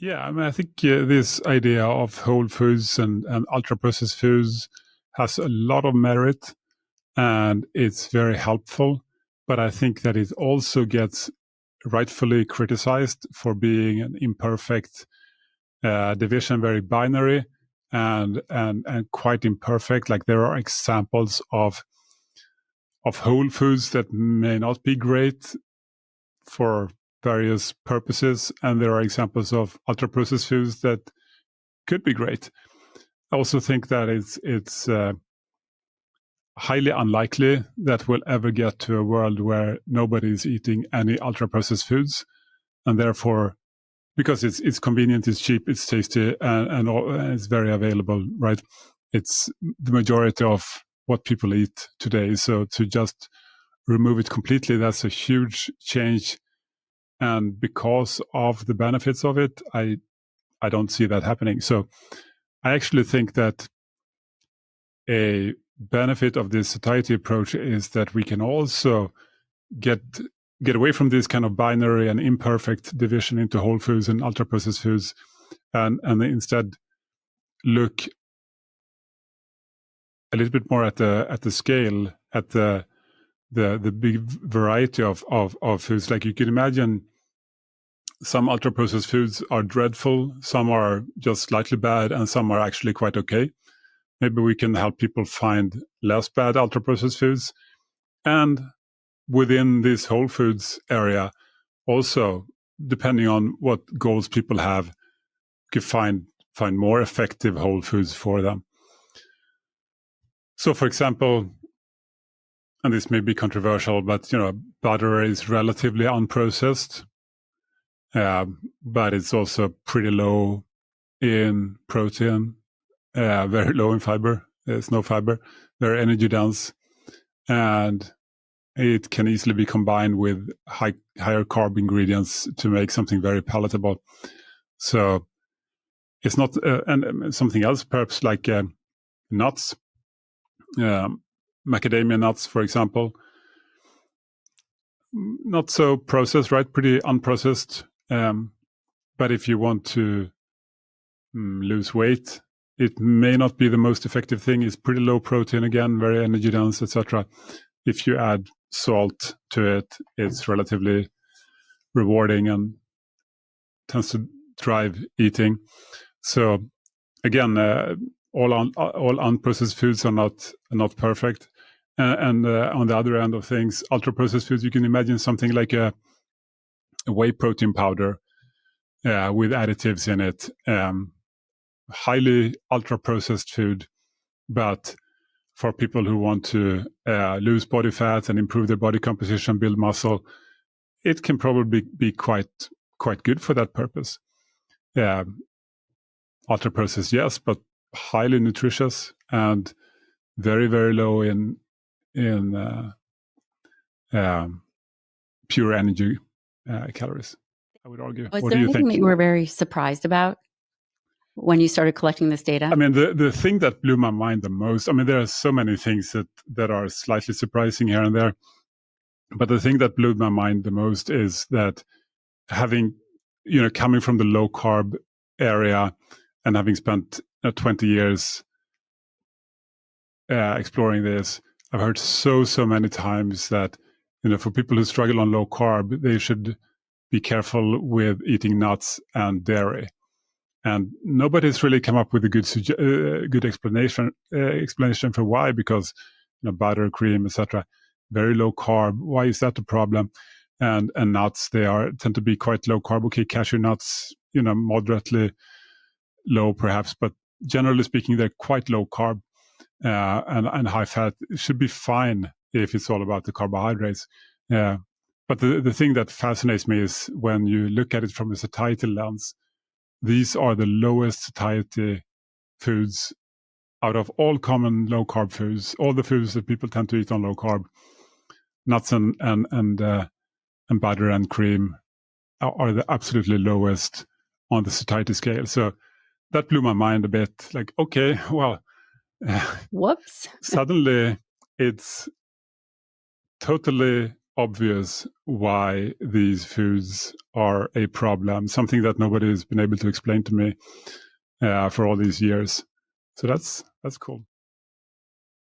Yeah, I mean, I think this idea of whole foods and ultra-processed foods has a lot of merit, and it's very helpful. But I think that it also gets rightfully criticized for being an imperfect division, very binary and quite imperfect. Like there are examples of whole foods that may not be great for various purposes, and there are examples of ultra processed foods that could be great. I also think that it's highly unlikely that we'll ever get to a world where nobody is eating any ultra processed foods, and therefore, because it's convenient, it's cheap, it's tasty, and it's very available, right? It's the majority of what people eat today. So to just remove it completely, that's a huge change. And because of the benefits of it, I don't see that happening. So I actually think that a benefit of this satiety approach is that we can also get away from this kind of binary and imperfect division into whole foods and ultra processed foods, and instead look a little bit more at the scale, at the big variety of foods. Like you can imagine, some ultra processed foods are dreadful, some are just slightly bad, and some are actually quite okay. Maybe we can help people find less bad ultra processed foods, and within this whole foods area, also depending on what goals people have, could find more effective whole foods for them. So, for example, and this may be controversial, but butter is relatively unprocessed, but it's also pretty low in protein, very low in fiber. There's no fiber, very energy dense, and it can easily be combined with higher carb ingredients to make something very palatable. So it's not, and something else perhaps like nuts, macadamia nuts, for example, not so processed, right? Pretty unprocessed. But if you want to lose weight, it may not be the most effective thing. It's pretty low protein, again, very energy dense, etc. If you add salt to it, it's relatively rewarding and tends to drive eating. So again, all unprocessed foods are not perfect. And on the other end of things, ultra processed foods, you can imagine something like a whey protein powder with additives in it, highly ultra processed food, but for people who want to lose body fat and improve their body composition, build muscle, it can probably be quite good for that purpose. Ultra processed, yes, but highly nutritious and very, very low in pure energy calories, I would argue. Was there anything that you were very surprised about when you started collecting this data? I mean, the thing that blew my mind the most, I mean, there are so many things that are slightly surprising here and there, but the thing that blew my mind the most is that having, coming from the low carb area and having spent 20 years exploring this, I've heard so many times that, for people who struggle on low carb, they should be careful with eating nuts and dairy. And nobody's really come up with a good explanation for why, because butter, cream, etc., very low carb. Why is that a problem? And nuts, they tend to be quite low carb. Okay, cashew nuts, moderately low perhaps, but generally speaking, they're quite low carb and high fat. It should be fine if it's all about the carbohydrates. But the thing that fascinates me is when you look at it from a satiety lens, these are the lowest satiety foods out of all common low carb foods, all the foods that people tend to eat on low carb. Nuts and butter and cream are the absolutely lowest on the satiety scale. So that blew my mind a bit. Like, okay, well, whoops. Suddenly it's totally obvious why these foods are a problem, something that nobody has been able to explain to me for all these years. So that's cool.